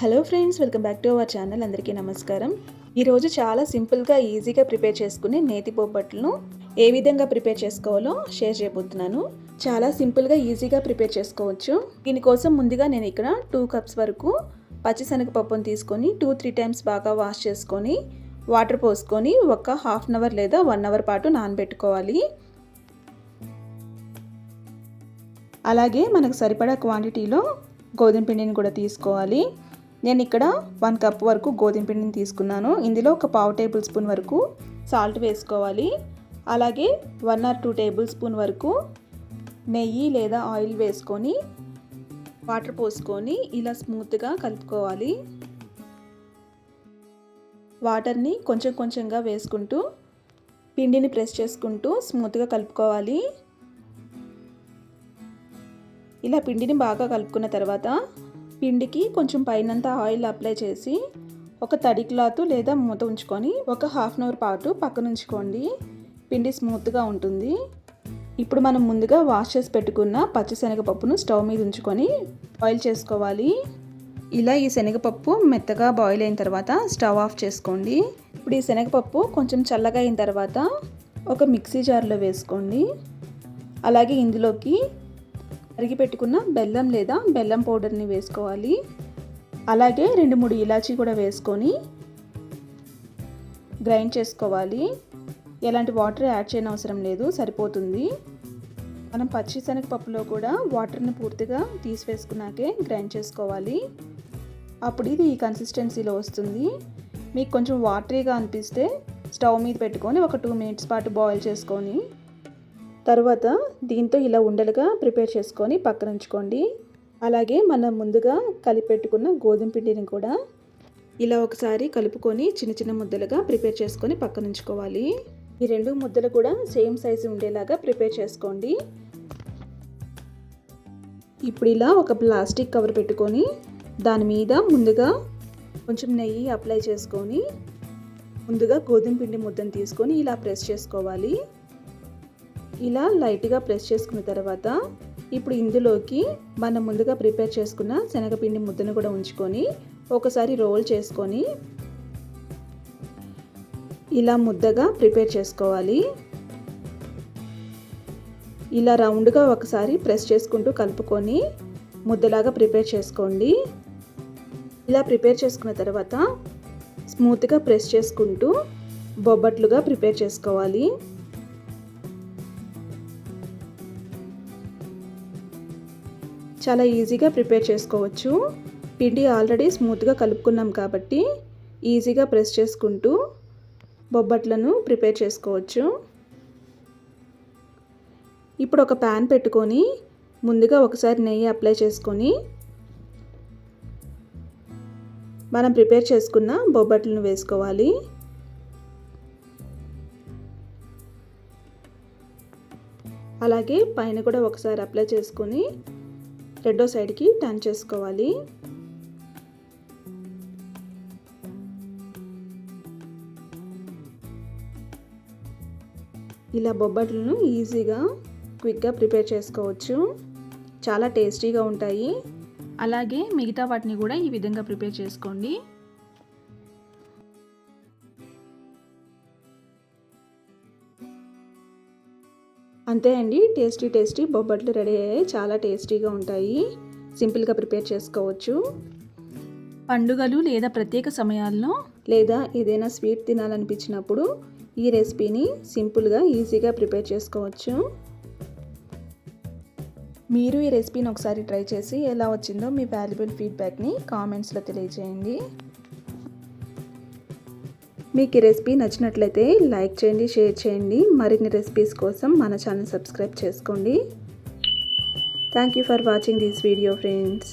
Hello friends, welcome back to our channel. అందరికీ నమస్కారం. ఈరోజు చాలా సింపుల్గా ఈజీగా ప్రిపేర్ చేసుకునే నేతి బొబ్బట్లను ఏ విధంగా ప్రిపేర్ చేసుకోవాలో షేర్ చేయబోతున్నాను. చాలా సింపుల్గా ఈజీగా ప్రిపేర్ చేసుకోవచ్చు. దీనికోసం ముందుగా నేను ఇక్కడ 2 కప్స్ వరకు పచ్చిశనగపప్పును తీసుకొని 2-3 టైమ్స్ బాగా వాష్ చేసుకొని వాటర్ పోసుకొని ఒక హాఫ్ అన్ అవర్ లేదా 1 అవర్ పాటు నానబెట్టుకోవాలి. అలాగే మనకు సరిపడా క్వాంటిటీలో గోధుమ పిండిని కూడా తీసుకోవాలి. నేను ఇక్కడ 1 కప్ వరకు గోధుమ పిండిని తీసుకున్నాను. ఇందులో ఒక 1/2 టేబుల్ స్పూన్ వరకు సాల్ట్ వేసుకోవాలి. అలాగే 1 or 2 టేబుల్ స్పూన్ వరకు నెయ్యి లేదా ఆయిల్ వేసుకొని వాటర్ పోసుకొని ఇలా స్మూత్గా కలుపుకోవాలి. వాటర్ని కొంచెం కొంచెంగా వేసుకుంటూ పిండిని ప్రెస్ చేసుకుంటూ స్మూత్గా కలుపుకోవాలి. ఇలా పిండిని బాగా కలుపుకున్న తర్వాత పిండికి కొంచెం పైనంతా ఆయిల్ అప్లై చేసి ఒక తడి క్లాత్ లేదా మూత ఉంచుకొని ఒక హాఫ్ అన్ అవర్ పాటు పక్కన ఉంచుకోండి. పిండి స్మూత్గా ఉంటుంది. ఇప్పుడు మనం ముందుగా వాష్ చేసి పెట్టుకున్న పచ్చిశనగపప్పును స్టవ్ మీద ఉంచుకొని బాయిల్ చేసుకోవాలి. ఇలా ఈ శనగపప్పు మెత్తగా బాయిల్ అయిన తర్వాత స్టవ్ ఆఫ్ చేసుకోండి. ఇప్పుడు ఈ శనగపప్పు కొంచెం చల్లగా అయిన తర్వాత ఒక మిక్సీ జార్లో వేసుకోండి. అలాగే ఇందులోకి తరిగి పెట్టుకున్న బెల్లం లేదా బెల్లం పౌడర్ని వేసుకోవాలి. అలాగే 2-3 ఇలాచీ కూడా వేసుకొని గ్రైండ్ చేసుకోవాలి. ఎలాంటి వాటర్ యాడ్ చేయని అవసరం లేదు, సరిపోతుంది. మనం పచ్చిశనగపప్పులో కూడా వాటర్ని పూర్తిగా తీసివేసుకున్నాకే గ్రైండ్ చేసుకోవాలి. అప్పుడు ఇది ఈ కన్సిస్టెన్సీలో వస్తుంది. మీకు కొంచెం వాటరీగా అనిపిస్తే స్టవ్ మీద పెట్టుకొని ఒక 2 మినిట్స్ పాటు బాయిల్ చేసుకొని తర్వాత దీంతో ఇలా ఉండలుగా ప్రిపేర్ చేసుకొని పక్కన ఉంచుకోండి. అలాగే మనం ముందుగా కలిపెట్టుకున్న గోధుమ పిండిని కూడా ఇలా ఒకసారి కలుపుకొని చిన్న చిన్న ముద్దలుగా ప్రిపేర్ చేసుకొని పక్కన ఉంచుకోవాలి. ఈ 2 ముద్దలు కూడా సేమ్ సైజు ఉండేలాగా ప్రిపేర్ చేసుకోండి. ఇప్పుడు ఇలా ఒక ప్లాస్టిక్ కవర్ పెట్టుకొని దాని మీద ముందుగా కొంచెం నెయ్యి అప్లై చేసుకొని ముందుగా గోధుమ పిండి ముద్దను తీసుకొని ఇలా ప్రెస్ చేసుకోవాలి. ఇలా లైట్గా ప్రెస్ చేసుకున్న తర్వాత ఇప్పుడు ఇందులోకి మనం ముందుగా ప్రిపేర్ చేసుకున్న శనగపిండి ముద్దను కూడా ఉంచుకొని ఒకసారి రోల్ చేసుకొని ఇలా ముద్దగా ప్రిపేర్ చేసుకోవాలి. ఇలా రౌండ్గా ఒకసారి ప్రెస్ చేసుకుంటూ కలుపుకొని ముద్దలాగా ప్రిపేర్ చేసుకోండి. ఇలా ప్రిపేర్ చేసుకున్న తర్వాత స్మూత్గా ప్రెస్ చేసుకుంటూ బొబ్బట్లుగా ప్రిపేర్ చేసుకోవాలి. చాలా ఈజీగా ప్రిపేర్ చేసుకోవచ్చు. పిండి ఆల్రెడీ స్మూత్గా కలుపుకున్నాం కాబట్టి ఈజీగా ప్రెస్ చేసుకుంటూ బొబ్బట్లను ప్రిపేర్ చేసుకోవచ్చు. ఇప్పుడు ఒక ప్యాన్ పెట్టుకొని ముందుగా ఒకసారి నెయ్యి అప్లై చేసుకొని మనం ప్రిపేర్ చేసుకున్న బొబ్బట్లను వేసుకోవాలి. అలాగే పైన కూడా ఒకసారి అప్లై చేసుకొని రెండో సైడ్కి టర్న్ చేసుకోవాలి. ఇలా బొబ్బట్లను ఈజీగా క్విక్గా ప్రిపేర్ చేసుకోవచ్చు. చాలా టేస్టీగా ఉంటాయి. అలాగే మిగతా వాటిని కూడా ఈ విధంగా ప్రిపేర్ చేసుకోండి. అంతే అండి, టేస్టీ బొబ్బట్లు రెడీ అయ్యాయి. చాలా టేస్టీగా ఉంటాయి. సింపుల్గా ప్రిపేర్ చేసుకోవచ్చు. పండుగలు లేదా ప్రత్యేక సమయాల్లో లేదా ఏదైనా స్వీట్ తినాలనిపించినప్పుడు ఈ రెసిపీని సింపుల్గా ఈజీగా ప్రిపేర్ చేసుకోవచ్చు. మీరు ఈ రెసిపీని ఒకసారి ట్రై చేసి ఎలా వచ్చిందో మీ వాల్యుబుల్ ఫీడ్బ్యాక్ని కామెంట్స్లో తెలియజేయండి. మీకు ఈ రెసిపీ నచ్చినట్లయితే లైక్ చేయండి, షేర్ చేయండి. మరిన్ని రెసిపీస్ కోసం మన ఛానల్ సబ్స్క్రైబ్ చేసుకోండి. Thank you for watching this video friends.